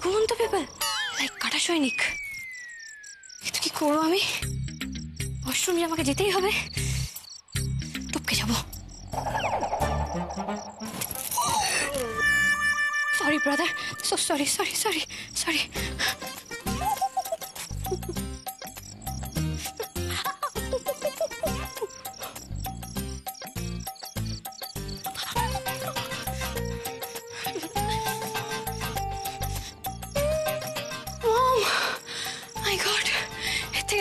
ঘুমন্ত people, like কাটা সৈনিক। কিন্তু কি করবো আমি? ওয়াশরুমে আমাকে যেতেই হবে, টপকে যাবো। Sorry brother, so sorry sorry sorry sorry.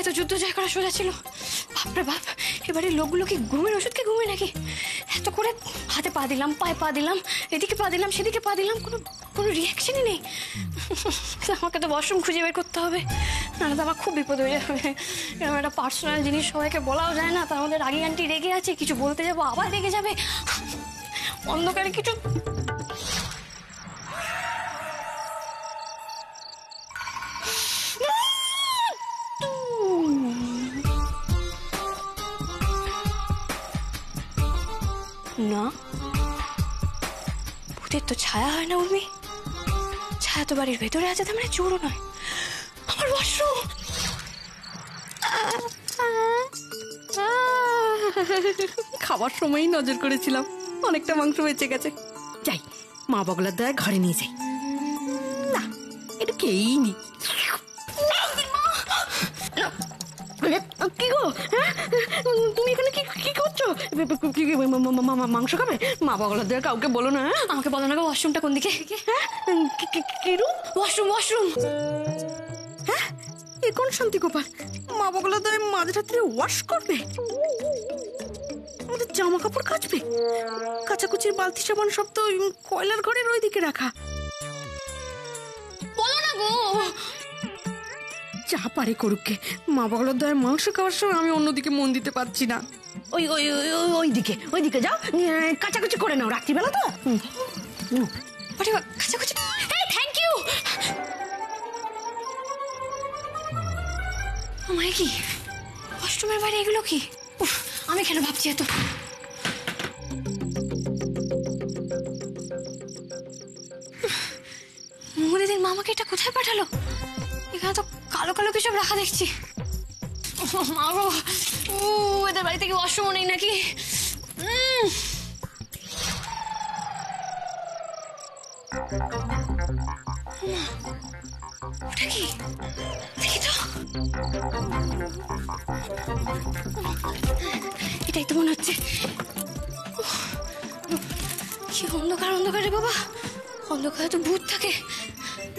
তো যুদ্ধ জয় করা সোজা ছিল। বাপরে বাপ, এবারে লোকগুলো কি ঘুমের ওষুধ কি ঘুমে নাকি? এত করে হাতে পা দিলাম, পায়ে পা দিলাম, এদিকে পা দিলাম, সেদিকে পা দিলাম, কোনো রিয়াকশনই নেই। আমাকে তো ওয়াশরুম খুঁজে বের করতে হবে, নাহলে তো আমার খুব বিপদ হয়ে যাবে। এরকম একটা পার্সোনাল জিনিস সবাইকে বলাও যায় না। তার মধ্যে রাগি আন্টি রেগে আছে, কিছু বলতে যাবো আবার রেগে যাবে। অন্ধকারে কিছু না, ভূতের তো ছায়া হয় না উর্মি। ছায়া তো বাড়ির ভেতরে আছে, তার মানে চোরও নয়। আমার ওয়াশরুম। খাবার সময়ই নজর করেছিলাম, অনেকটা মাংস বেঁচে গেছে। যাই, মা বগলার দয়া ঘরে নিয়ে যাই। না, এটা খেয়েই নি। কি গো, তুমি এখানে কি করছো? মাংস খাবে? মা বগলার দয়া কাউকে বলো না। আমাকে বলো না গো, ওয়াশরুমটা কোন দিকে? কি রুম? Washroom washroom. হ্যাঁ, এ কোন শান্তি গোপাল? মা বগলার দয়া মাঝরাত্রে ওয়াশ করবে? আমাদের জামা কাপড় কাচবে? কাচাকুচির বালতি সাবান সব তো কয়লার ঘরের ওই দিকে রাখা। বলো না গো। যা পারে করুককে, মা বগলার দয়ার মাংস খাওয়ার সময় আমি অন্যদিকে মন দিতে পারছি না। ওইদিকে যাও, কাচাকুচি করে নাও, রাত্রিবেলা তো। কাচাকুচি, থ্যাংক ইউ। আমায় কি ওয়াশরুমের বাইরে এগুলো কি? আমি কেন ভাবছি এত? মুদিদির মামাকে এটা কোথায় পাঠালো? এখানে তো কালো কালো কিছু রাখা দেখছি। মাগো, এদের বাড়ি থেকে ওয়াশরুমও নেই নাকি? ওটা কি? দেখি তো। এটাই তো মনে হচ্ছে। কি অন্ধকার অন্ধকারে বাবা, অন্ধকারে তো ভূত থাকে।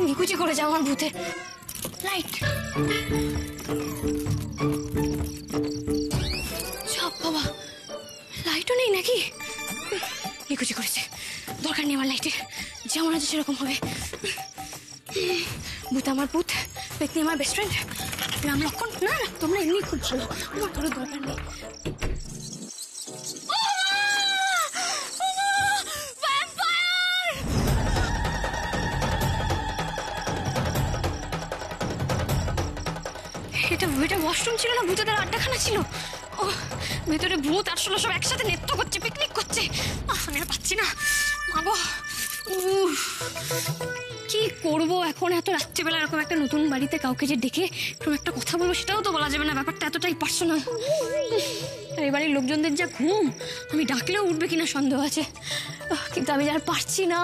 নিকুচি করে যাও আমার ভূতের লাইট। সব বাবা, লাইটও নেই নাকি? নিকুচি করেছে, দরকার নেই আমার লাইটের। যেমন আছে সেরকম হবে। ভূত আমার ভূত, পেতনি আমার বেস্ট ফ্রেন্ড, রাম লক্ষণ। না না, তোমরা এমনি খুব ভালো, আমার কোনো দরকার নেই। এটা ওয়াশরুম ছিল না, ভূতেদের আড্ডাখানা ছিল। ও, ভেতরে ভূত আর ষোলো সব একসাথে নৃত্য করছে, পিকনিক করছে। আমি আর পাচ্ছি না মাগো। কি করবো এখন এত রাত্রিবেলা? এরকম একটা নতুন বাড়িতে কাউকে যে ডেকে এরকম একটা কথা বলবো, সেটাও তো বলা যাবে না। ব্যাপারটা এতটাই পার্সোনাল। আর এই বাড়ির লোকজনদের যা ঘুম, আমি ডাকলেও উঠবে কিনা সন্দেহ আছে। কিন্তু আমি আর পারছি না।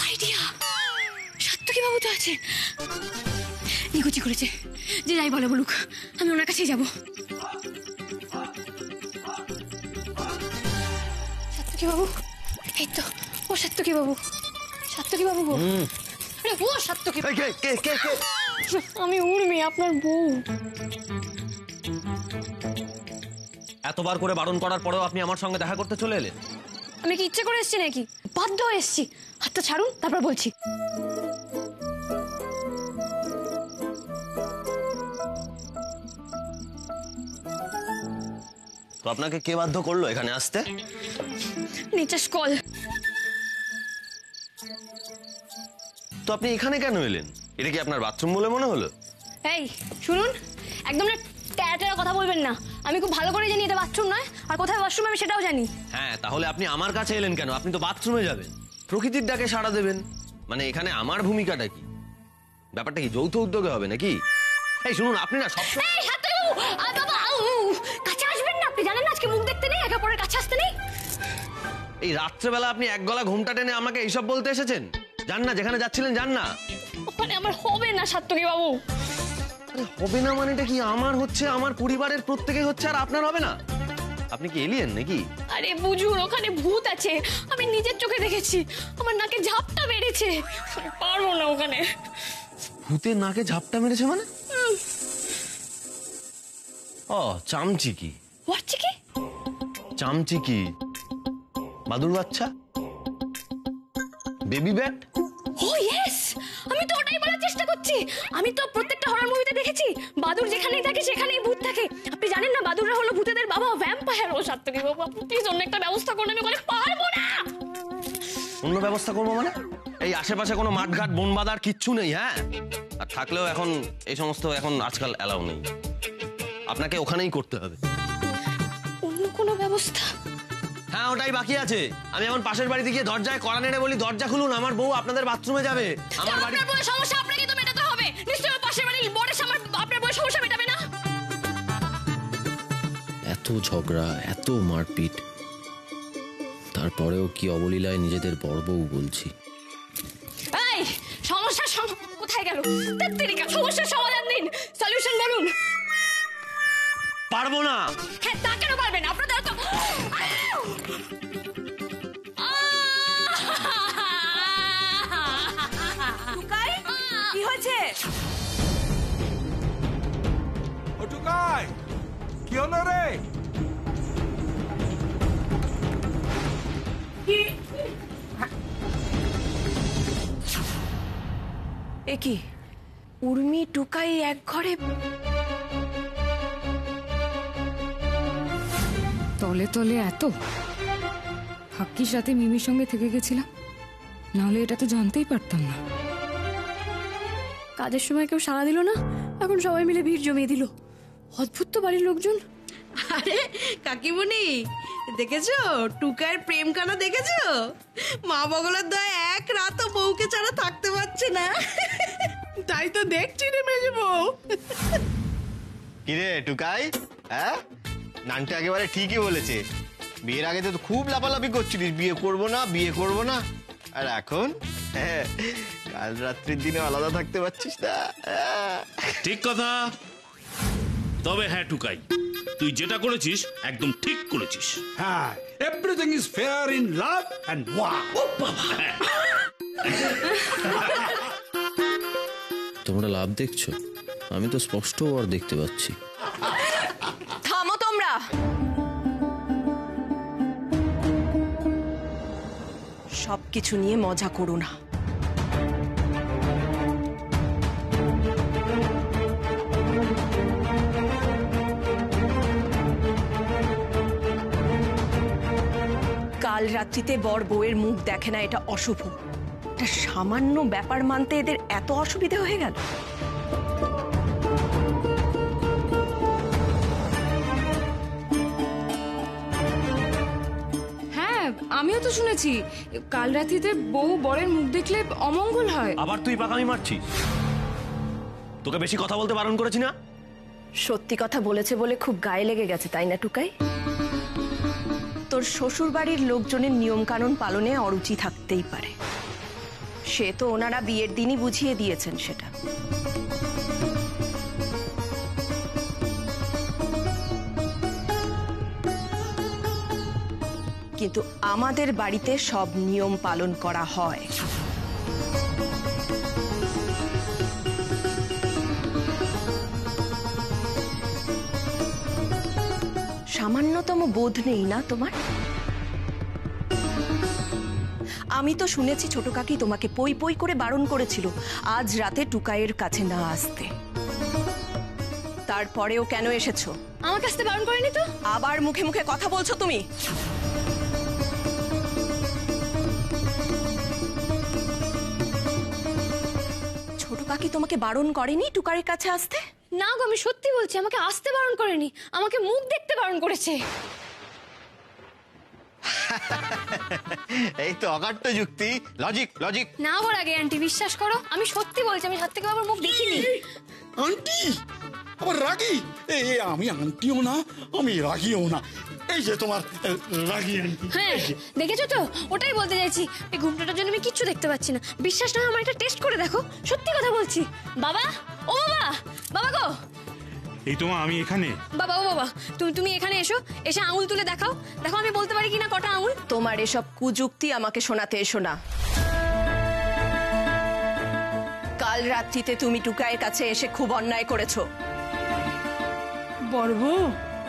আইডিয়া, সাত্তকী বাবু তো আছে। নিকুচি করেছে, যে যাই বলে বলুক, আমি ওনার কাছেই যাবো। সাত্তকী বাবু, এই তো ও সাত্তকী বাবু। সাত্তকী বাবু গো, আরে ও সাত্তকী। আমি উর্মি, আপনার বউ। এতবার করে বারণ করার পরেও আপনি আমার সঙ্গে দেখা করতে চলে এলেন? আমি কি ইচ্ছে করে এসেছি নাকি? বাধ্য হয়ে এসেছি। হাতটা ছাড়ুন, তারপর বলছি। তো আপনাকে কে বাধ্য করলো এখানে আসতে? Nature's call. তো আপনি এখানে কেন এলেন? এটা কি আপনার বাথরুম বলে মনে হলো? এই শুনুন, একদম না ট্যারা ট্যারা কথা বলবেন না। আমি খুব ভালো করে জানি এটা বাথরুম নয়, আর কোথায় ওয়াশরুম আমি সেটাও জানি। হ্যাঁ, তাহলে আপনি আমার কাছে এলেন কেন? আপনি তো বাথরুমে যাবেন। প্রকৃতির ডাকে সাড়া দেবেন। মানে এখানে আমার ভূমিকাটা কি? ব্যাপারটা কি যৌথ উদ্যোগে হবে নাকি? এই শুনুন, আপনি না সব এই হাতু বাবা কাছে আসবেন না, আপনি জানেন না আজকে মুখ দেখতে নেই, একা পরের কাছে আসতে নেই। এই রাত্রেবেলা আপনি এক গলা ঘুমটা টেনে আমাকে এইসব বলতে এসেছেন? যান না, যেখানে যাচ্ছিলেন যান না। ওখানে আমার হবে না সাত্তকী বাবু। আরে হবে না মানেটা কি? আমার হচ্ছে, আমার পরিবারের প্রত্যেকেই হচ্ছে, আর আপনার হবে না? আপনি কি এলিয়েন নাকি? আরে বুঝুন, ওখানে ভূত আছে, আমি নিজের চোখে দেখেছি, আমার নাকে ঝাপটা বেড়েছে, আমি পারবো না ওখানে। ভূতের নাকে ঝাপটা মেরেছে মানে? ও চামচিকি। হচ্ছে কি? চামচিকি, বাদুর বাচ্চা, বেবি ব্যাট। ও ইয়েস, আমি তো ওটাই বলার চেষ্টা করছি। আমি তো প্রত্যেকটা হরর মুভিতে দেখেছি বাদুর যেখানেই থাকে সেখানেই ভূত থাকে। আপনি জানেন না বাদুররা হলো ভূতেদের বাবা, ভ্যাম্পায়ার। ও সাত্তকী বাবু, আপনি প্লিজ অন্য একটা ব্যবস্থা করুন, আমি ওখানে পারবো না। অন্য ব্যবস্থা করবো মানে? এই আশেপাশে কোনো মাঠঘাট বন বাঁধার কিচ্ছু নেই? হ্যাঁ, আর থাকলেও এখন এই সমস্ত এখন আজকাল অ্যালাউ নেই, আপনাকে ওখানেই করতে হবে। অন্য কোনো ব্যবস্থা? হ্যাঁ, ওটাই বাকি আছে। আমি এখন পাশের বাড়িতে গিয়ে দরজায় কড়া নেড়ে বলি, দরজা খুলুন, আমার বউ আপনাদের বাথরুমে যাবে। আমার বাড়ি আপনার বউয়ের সমস্যা আপনাকে তো মেটাতে হবে, নিশ্চয়ই পাশের বাড়ির বরের সামনে আপনার বউয়ের সমস্যা মেটাবে না। এত ঝগড়া, এত মারপিট, তারপরেও কি অবলীলায় নিজেদের বড় বউ বলছি। এই সমস্যার কোথায় গেল? তেত্রিকা, সমস্যার সমাধান দিন, সলিউশন বলুন। পারবো না। হ্যাঁ, তা কেন পারবেন? আপনাদের তো টুকাই, কি হয়েছে? ও টুকাই, কি হলো রে? এ কি, উর্মি টুকাই এক ঘরে? তলে তলে এত হাক্কির সাথে মিমির সঙ্গে থেকে গেছিলাম, নাহলে এটা তো জানতেই পারতাম না। কাজের সময় কেউ সাড়া দিল না, এখন সবাই মিলে ভিড় জমিয়ে দিল। অদ্ভুত তো বাড়ির লোকজন। আরে কাকিমণি, দেখেছো টুকার প্রেম কানা? দেখেছো মা বগলার দয় এক রাতও বউকে ছাড়া থাকতে পারছে না। তাই তো দেখছি রে মেজে বউ। কিরে টুকাই, হ্যাঁ নানটা একেবারে ঠিকই বলেছে। বিয়ের আগে তো খুব লাফালাফি করছিলিস, বিয়ে করবো না বিয়ে করবো না, আর এখন হ্যাঁ কাল রাত্রির দিনে আলাদা থাকতে পারছিস না। ঠিক কথা। তবে হ্যাঁ টুকাই, তুই যেটা করেছিস একদম ঠিক করেছিস। হ্যাঁ, everything is fair in love and war. তোমরা লাভ দেখছো, আমি তো স্পষ্ট আর দেখতে পাচ্ছি। থামো তোমরা। সবকিছু নিয়ে মজা করো না। কাল রাত্রিতে বর বউয়ের মুখ দেখে না, এটা অশুভ। একটা সামান্য ব্যাপার মানতে এদের এত অসুবিধা হয়ে গেল। হ্যাঁ, আমিও তো শুনেছি কাল রাত্রিতে বউ বরের মুখ দেখলে অমঙ্গল হয়। আবার তুই পাকামি মারছিস? তোকে বেশি কথা বলতে বারণ করেছি না? সত্যি কথা বলেছে বলে খুব গায়ে লেগে গেছে, তাই না টুকাই? তোর শ্বশুর বাড়ির লোকজনের নিয়ম কানুন পালনে অরুচি থাকতেই পারে, সে তো ওনারা বিয়ের দিনই বুঝিয়ে দিয়েছেন সেটা। কিন্তু আমাদের বাড়িতে সব নিয়ম পালন করা হয়। সামান্যতম বোধ নেই না তোমার? আমি তো শুনেছি ছোট কাকি তোমাকে পই পই করে বারণ করেছিল আজ রাতে টুকাইয়ের কাছে না আসতে। তারপরেও কেন এসেছো? আমাকে আসতে বারণ করেনি তো। আবার মুখে মুখে কথা বলছো তুমি। ছোট কাকি তোমাকে বারণ করেনি টুকাইয়ের কাছে আসতে? না গো, আমি সত্যি বলছি, আমাকে আসতে বারণ করেনি, আমাকে মুখ দেখতে বারণ করেছে। এই তো অকাট্য যুক্তি, লজিক লজিক। না বল আগে আন্টি, বিশ্বাস করো আমি সত্যি বলছি, আমি সাত থেকে বাবার মুখ দেখিনি। আন্টি আবার রাগি? আমি আন্টিও না, আমি রাগিও না। এই যে তোমার রাগি আন্টি। হ্যাঁ দেখেছো তো, ওটাই বলতে চাইছি। এই ঘুমটাটার জন্য আমি কিচ্ছু দেখতে পাচ্ছি না। বিশ্বাস না আমার একটা টেস্ট করে দেখো, সত্যি কথা বলছি। বাবা, ও বাবা, বাবা গো। এই তোমা আমি এখানে। বাবা, ও বাবা, তুমি এখানে এসো, এসে আঙুল তুলে দেখাও, দেখো আমি বলতে পারি কিনা কটা আঙুল। তোমার এসব কুযুক্তি আমাকে শোনাতে এসো না। কাল রাত্রিতে তুমি টুকাইয়ের কাছে এসে খুব অন্যায় করেছো। বড় বউ,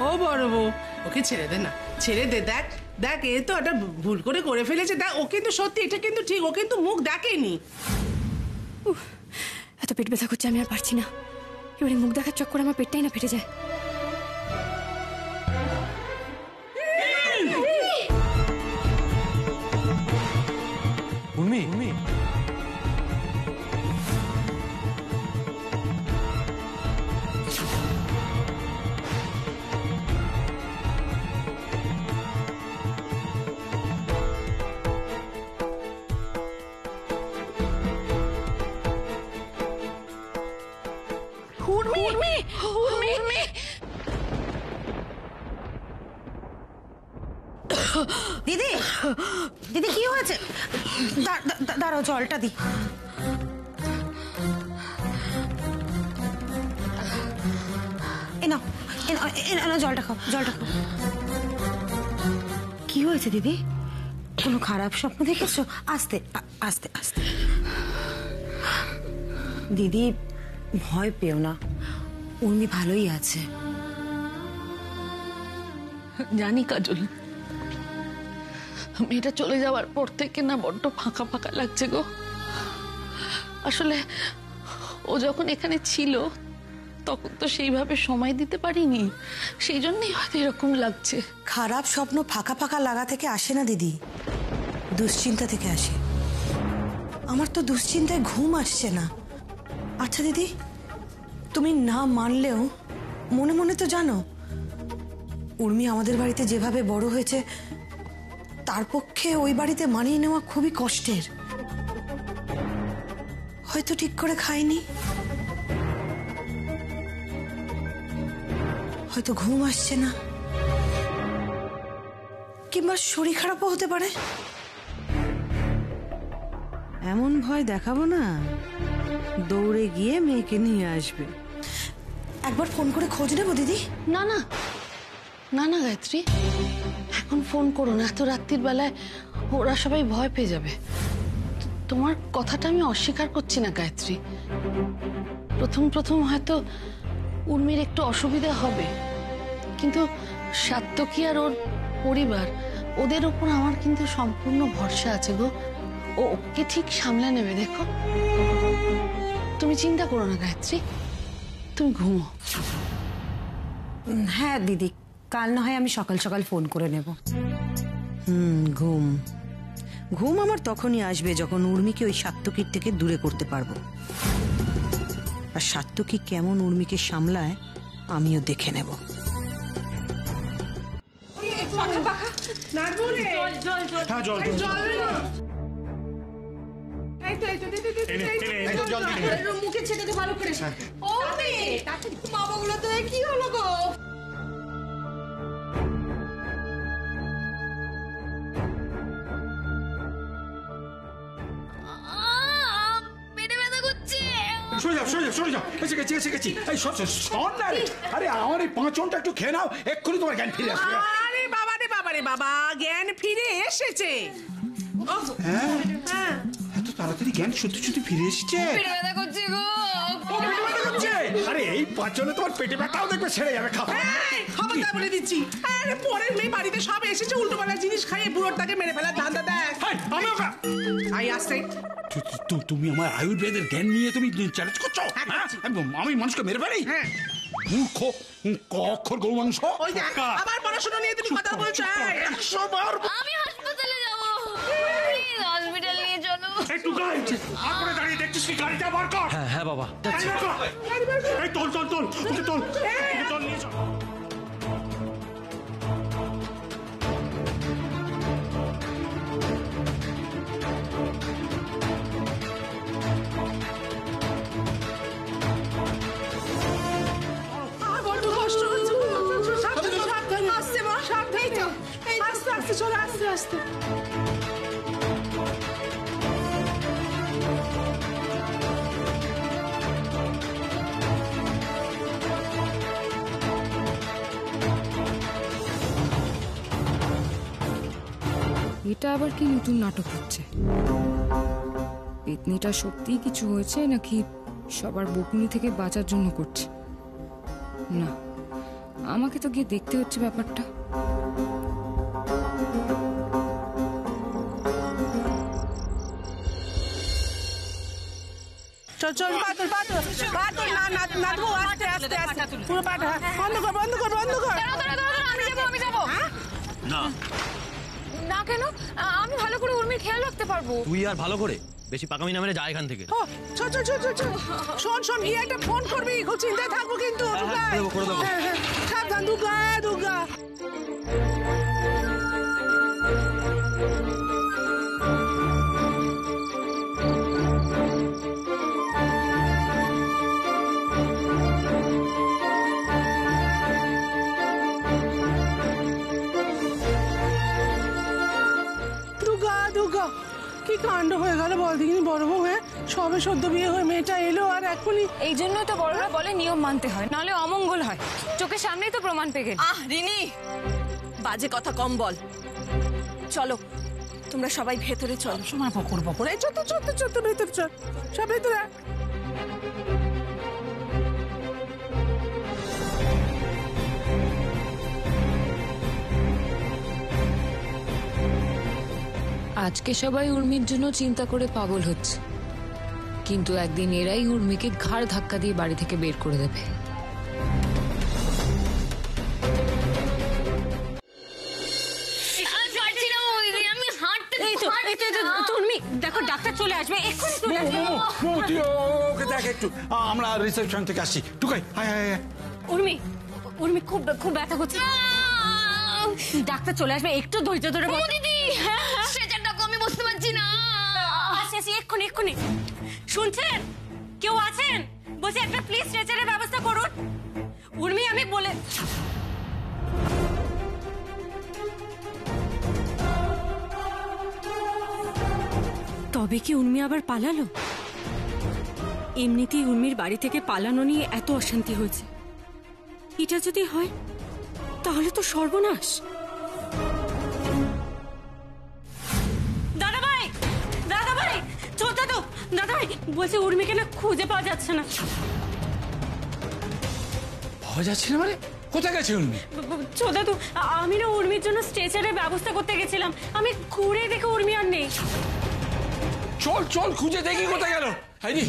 ও বড় বউ, ওকে ছেড়ে দে না, ছেড়ে দে। দেখ দেখ, এ তো একটা ভুল করে ফেলেছে। দেখ, ও কিন্তু সত্যি, এটা কিন্তু ঠিক, ও কিন্তু মুখ দেখেনি। এত পেট ব্যথা করছে, আমি আর পারছি না। এবারে মুখ দেখার চক্করে আমার পেটটাই না ফেটে যায়। উর্মি, দিদি, দিদি কি হয়েছে? দাঁড়াও, জলটা দি। জলটা খাও, জলটা খাও। কি হয়েছে দিদি? কোনো খারাপ স্বপ্ন দেখেছো? আস্তে আস্তে আস্তে। দিদি ভয় পেও না, উর্মি ভালোই আছে। জানি কাজল, মেয়েটা চলে যাওয়ার পর থেকে না বড্ড ফাঁকা ফাঁকা লাগছে গো। আসলে ও যখন এখানে ছিল তখন তো সেইভাবে সময় দিতে পারিনি, সেই জন্যই হয়তো এরকম লাগছে। খারাপ স্বপ্ন ফাঁকা ফাঁকা লাগা থেকে আসে না দিদি, দুশ্চিন্তা থেকে আসে। আমার তো দুশ্চিন্তায় ঘুম আসছে না। আচ্ছা দিদি, তুমি না মানলেও মনে মনে তো জানো উর্মি আমাদের বাড়িতে যেভাবে বড় হয়েছে তার পক্ষে ওই বাড়িতে মানিয়ে নেওয়া খুবই কষ্টের। হয়তো ঠিক করে খায়নি, হয়তো ঘুম আসছে না, কিংবা শরীর খারাপও হতে পারে। এমন ভয় দেখাবো না, দৌড়ে গিয়ে মেয়েকে নিয়ে আসবে। একবার ফোন করে খোঁজ নেবো দিদি। না না না না গায়ত্রী, এখন ফোন করো না, এত রাত্রির বেলায় ওরা সবাই ভয় পেয়ে যাবে। তোমার কথাটা আমি অস্বীকার করছি না গায়ত্রী। প্রথম হয়তো উর্মির একটু অসুবিধা হবে, কিন্তু সাত্তকী আর ওর পরিবার, ওদের উপর আমার কিন্তু সম্পূর্ণ ভরসা আছে গো। ও ওকে ঠিক সামলে নেবে, দেখো। তুমি চিন্তা করো না গায়ত্রী, তুমি ঘুমো। হ্যাঁ দিদি, কাল না হয় আমি সকাল সকাল ফোন করে নেব। ঘুম ঘুম আমার তখনই আসবে যখন উর্মিকে ওই সাত্তকীর থেকে দূরে করতে পারবো। আর সাত্তকী কেমন উর্মিকে সামলায় আমিও দেখে নেব। মুখে ছেড়ে দে ভালো করে। ও বাবাগুলো তো কি হলো গো? সরে যাও, এসে গেছি। এই শোন না রে, আরে আমার এই পাঁচনটা একটু খেয়ে নাও, এক্ষুনি তোমার জ্ঞান ফিরে আসবে। আরে বাবা রে বাবা রে বাবা, জ্ঞান ফিরে এসেছে। হ্যাঁ, এত তাড়াতাড়ি জ্ঞান সত্যি ফিরে এসেছে? আরে এই পাঁচনে তোমার পেটে ব্যথাও দেখবে ছেড়ে যাবে। খবরদার বলে দিচ্ছি, আরে পরের মেয়ে বাড়িতে সব এসেছে, উল্টোপাল্টা জিনিস খাইয়ে বুড়োটাকে মেরে ফেলার ধান্দা দেখ। আই আসছে। তুমি আমার আয়ুর্বেদের জ্ঞান নিয়ে তুমি চ্যালেঞ্জ করছো? আমি মানুষকে মেরে ফেলি? মূর্খ, অক্ষর গরু মাংস। আবার পড়াশোনা নিয়ে তুমি কথা বলছো? আমি হাসপাতালে যাব, হসপিটাল নিয়ে চলো। একটু করে দাঁড়িয়ে দেখছিস কি? গাড়িটা বার কর। হ্যাঁ বাবা, এই তোল ওকে তোল নিয়ে চল। আস্তে। এটা আবার কি নতুন নাটক হচ্ছে? পেতনিটা সত্যিই কিছু হয়েছে নাকি সবার বকুনি থেকে বাঁচার জন্য করছে? না, আমাকে তো গিয়ে দেখতে হচ্ছে ব্যাপারটা। চল চল পাতল পাতল পাতল, না না না গো, আস্তে আস্তে আস্তে পুরো পাতল। বন্ধ কর বন্ধ কর বন্ধ কর। আমি যাবো। না না কেন? আমি ভালো করে উর্মির খেয়াল রাখতে পারবো। তুই আর ভালো করে বেশি পাকামি না মেরে যা এখান থেকে। ও চল চল চল চল, শোন শোন, গিয়ে একটা ফোন করবি, খুব চিন্তায় থাকবো কিন্তু। করে দেবো। সাবধান, দুর্গা দুর্গা। কি কাণ্ড হয়ে গেল বল দেখিনি বড় বউ। হ্যাঁ, সবে সদ্য বিয়ে হয়ে মেয়েটা এলো আর এখনই। এই জন্যই তো বড়রা বলে নিয়ম মানতে হয়, নাহলে অমঙ্গল হয়। চোখের সামনেই তো প্রমাণ পেয়ে গেল। রিনি, বাজে কথা কম বল। চলো তোমরা সবাই ভেতরে চলো। সময় পকর পকর, এই চল চল চল চল, ভেতরে চল, সব ভেতরে। আজকে সবাই উর্মির জন্য চিন্তা করে পাগল হচ্ছে, কিন্তু একদিন এরাই উর্মিকে ঘাড় ধাক্কা দিয়ে বাড়ি থেকে বের করে দেবে। দেখো ডাক্তার চলে আসবে এক্ষুনি। ওকে দেখ একটু, আমরা রিসেপশন থেকে আসছি। টুকাই হায় হায় হায়। উর্মি উর্মি খুব খুব ব্যথা করছে, ডাক্তার চলে আসবে, একটু ধৈর্য ধরে বসো। দিদি স্ট্রেচারটা আমি বুঝতে পারছি না। আসি এক্ষুনি এক্ষুনি। শুনছেন? কেউ আছেন? বলছি একটা প্লিজ স্ট্রেচারের ব্যবস্থা করুন। উর্মি আমি বলে তবে কি উর্মি আবার পালালো? এমনিতেই উর্মির বাড়ি থেকে পালানো নিয়ে এত অশান্তি হয়েছে, এটা যদি হয় তাহলে তো সর্বনাশ। দাদা ভাই চলতে তো। দাদা ভাই বলছি উর্মিকে না খুঁজে পাওয়া যাচ্ছে না। পাওয়া যাচ্ছে না মানে? কোথায় গেছে উর্মি? চোদা তো, আমি না উর্মির জন্য স্ট্রেচারের ব্যবস্থা করতে গেছিলাম, আমি ঘুরে দেখে উর্মি আর নেই। চল চল খুঁজে দেখি কোথায় গেল। আরে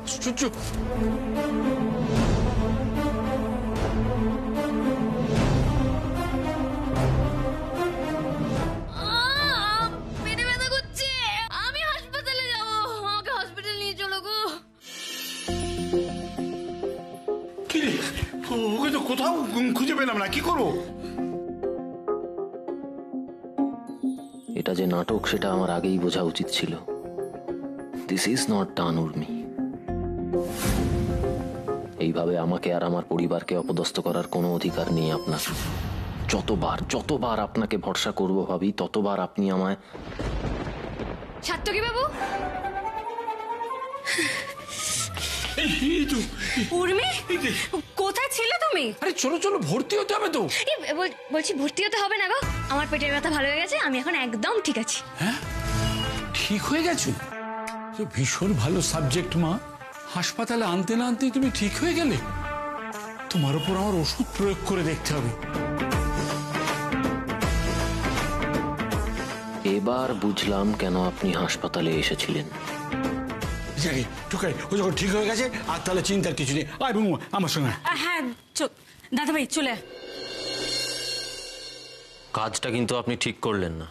আশ্চর্য। পেটে ব্যথা করছে, আমি হাসপাতালে যাবো, আমাকে হসপিটাল নিয়ে চলো গো। কি রে, ওকে তো কোথাও খুঁজে পেলাম না, কি করবো? এটা যে নাটক সেটা আমার আগেই বোঝা উচিত ছিল। This is not done Urmi. এইভাবে আমাকে আর আমার পরিবারকে অপদস্থ করার কোনো অধিকার নেই আপনার। যতবার আপনাকে ভরসা করব ভাবি, ততবার আপনি আমায়। সাত্তকী বাবু, উর্মি কোথায় ছিলে তুমি? আরে চলো চলো, ভর্তি হতে হবে তো। বলছি ভর্তি হতে হবে না গো, আমার পেটের ব্যথা ভালো হয়ে গেছে, আমি এখন একদম ঠিক আছি। হ্যাঁ, ঠিক হয়ে গেছো? ভীষণ ভালো সাবজেক্ট মা। হাসপাতালে আনতে না আনতেই তুমি ঠিক হয়ে গেলে। তোমার উপর আমার ওষুধ প্রয়োগ করে দেখতে হবে। এবার বুঝলাম কেন আপনি হাসপাতালে এসেছিলেন। টুকাই, ও যখন ঠিক হয়ে গেছে আর তাহলে চিন্তার কিছু নেই। আয় বুমু আমার সঙ্গে। হ্যাঁ দাদা ভাই চলে। কাজটা কিন্তু আপনি ঠিক করলেন না।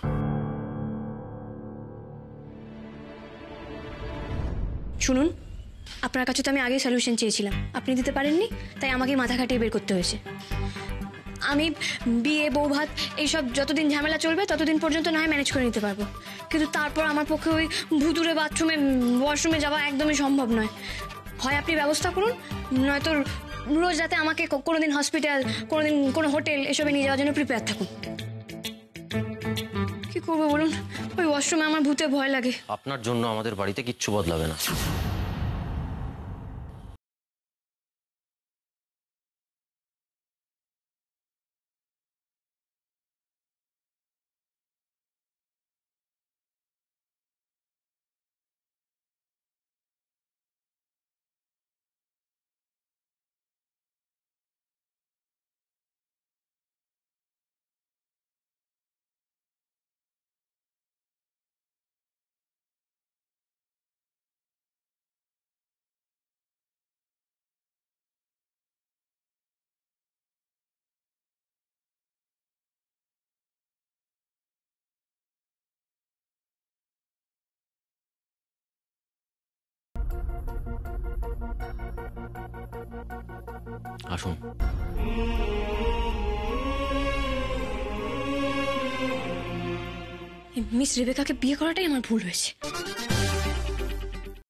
শুনুন, আপনার কাছে তো আমি আগে সলিউশন চেয়েছিলাম, আপনি দিতে পারেননি, তাই আমাকে মাথা খাটিয়ে বের করতে হয়েছে। আমি বিয়ে বউ ভাত এইসব যতদিন ঝামেলা চলবে ততদিন পর্যন্ত না হয় ম্যানেজ করে নিতে পারবো, কিন্তু তারপর আমার পক্ষে ওই ভুতুরে বাথরুমে ওয়াশরুমে যাওয়া একদমই সম্ভব নয়। হয় আপনি ব্যবস্থা করুন, নয়তো রোজ রাতে আমাকে কোনোদিন হসপিটাল, কোনোদিন কোনো হোটেল এসবে নিয়ে যাওয়ার জন্য প্রিপেয়ার থাকুন। করবো বলুন? ওই ওয়াশরুমে আমার ভূতে ভয় লাগে। আপনার জন্য আমাদের বাড়িতে কিচ্ছু বদলাবে না। আসুন। মিস রেবেকাকে বিয়ে করাটাই আমার ভুল হয়েছে।